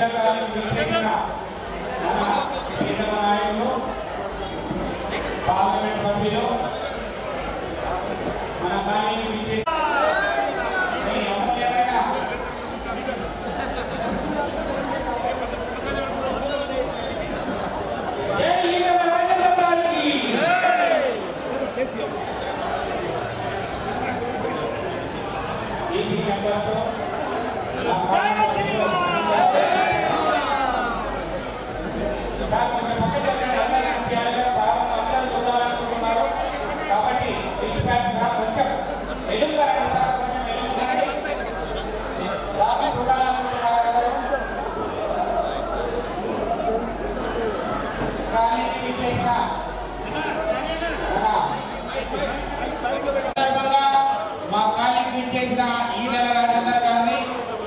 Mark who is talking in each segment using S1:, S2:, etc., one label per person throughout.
S1: శ్రీలంకలో విచ్చేసిన మన ప్రియతమ నాయకులు పార్లమెంట్ సభ్యులు మన కాలనీకి విచ్చేసిన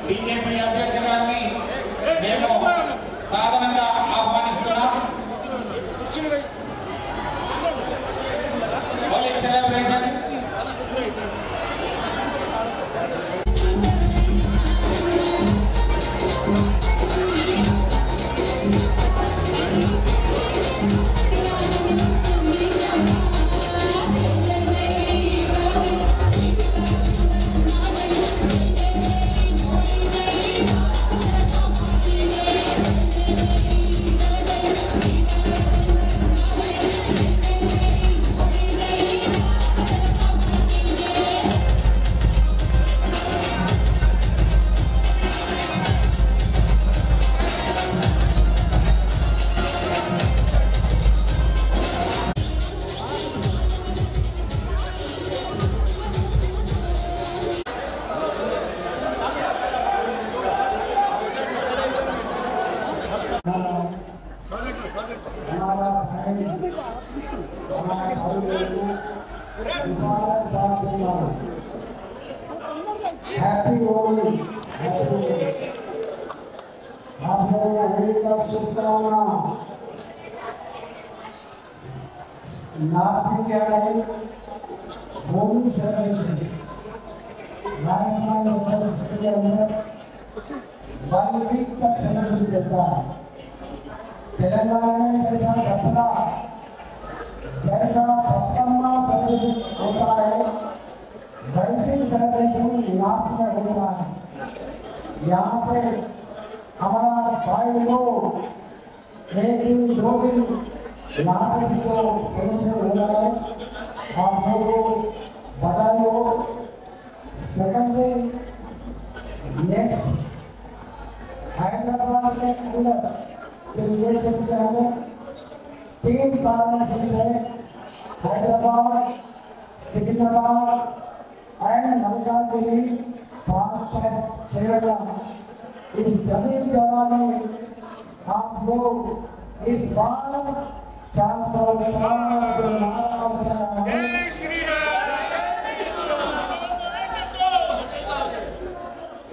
S1: बीजेपी अभ्यर्थी गारिनी మేము సాధారణంగా ఆహ్వానిస్తున్నాం పోలీస్ సెలబ్రేషన్ हैप्पी होली आप लोगों होली का शुभकामना नाथ क्या है होली सेलिब्रेशन राजस्थान के अंदर 1 वीक तक सेलिब्रेट करता है। तेलंगाना में जैसा दसरा जैसा बतम्मा सेलिब्रेशन होता है वैसे सेलिब्रेशन नाथ में होता है। यहाँ पे हमारा भाई लोग 1 दिन 2 दिन नाथ को सेलिब्रेट हो रहा है। आप लोगों को बधाई हो। सेकंड डे नेक्स्ट हैदराबाद के अंदर पिछले सिलसिले में 3 पार्लियामेंट सीट है, हैदराबाद, सिकंदराबाद एंड मलकानगिरी 5 इस जमीन जगह में आप लोग इस बार 400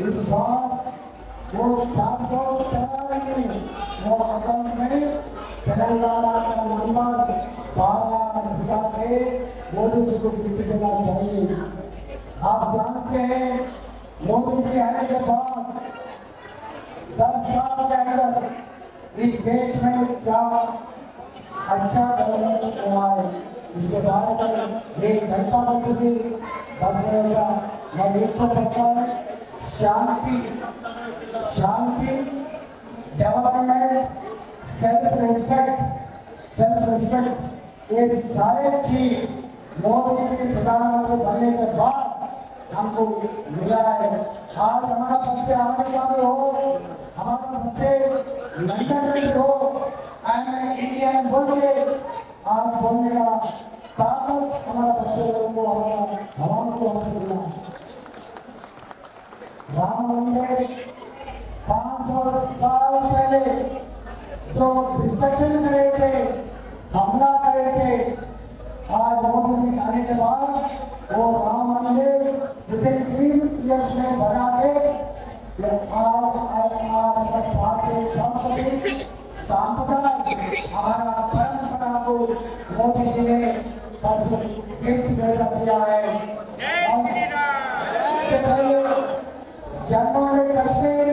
S1: इस बार वो 400 वो अकाउंट में तेलंगाना का नंबर 12 जिता के मोदी जी को गिफ्ट देना चाहिए। आप जानते हैं मोदी जी आने के बाद 10 साल के अंदर इस देश में क्या अच्छा डेवलपमेंट हुआ है इसके बारे में 1 घंटा लगेगी। बस रहेगा मैं एक तो कहता हूँ शांति शांति डेवलपमेंट सेल्फ रिस्पेक्ट ये सारे चीज मोदी जी प्रधानमंत्री बनने के बाद हमको मिला है। आज हमारा बच्चे अमेरिका में हो, हमारे बच्चे लंदन में हो, इंडियन बोल के आज बोलने का ताकत हमारे बच्चे लोगों को हमारे को मिला। राम मंदिर 500 साल पहले जो डिस्ट्रक्शन करे थे, हमला करे थे, आज मोदी जी आने के बाद वो राम मंदिर विदिन 3 इयर्स में बना के हमारा परंपरा को मोदी जी ने गिफ्ट जैसा दिया है। जम्मू कश्मीर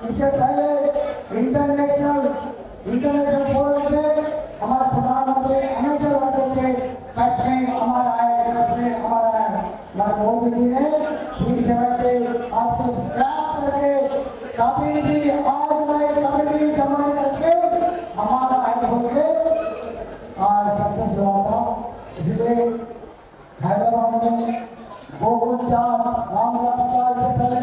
S1: इससे पहले इंटरनेशनल फोरम पे हमारे प्रधानमंत्री हमेशा कहते थे कश्मीर हमारा है, कश्मीर हमारा है। मोदी जी ने 370 आपको स्क्रैप करके कभी भी आज नहीं कभी भी जम्मू कश्मीर हमारा है बोल के आज सक्सेस हुआ था। इसलिए हैदराबाद में गोकुलचा रामदास का से पहले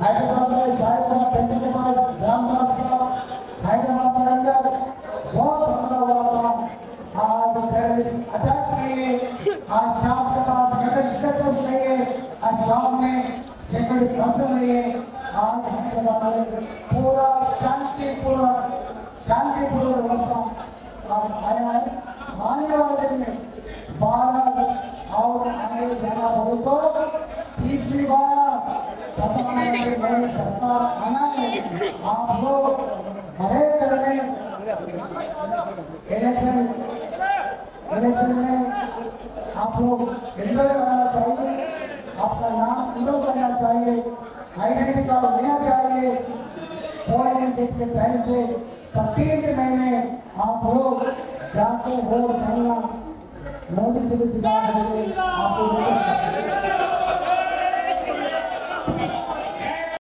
S1: हैदराबाद में साहिबजादा टेंपल के पास रामदास का हैदराबाद के अंदर बहुत हमला हुआ था। आज टेररिस्ट अटैक्स नहीं है, आज शाम के पास डिक्टेटर्स नहीं है, आज शाम में सिक्योरिटी पर्सन नहीं है। आज हैदराबाद में पूरा शांतिपूर्ण व्यवस्था आज आया है। आने वाले में भारत और आगे जाना हो तो तीसरी बार सरकार आना है। आप लोग हरे करने इलेक्शन में आप लोग एनरोल करना चाहिए, आपका नाम एनरोल करना चाहिए, आइडेंटिटी कार्ड लेना चाहिए। पोलिंग डेट के टाइम से 31 महीने आप लोग जाके वोट डालना। मोदी जी की आपको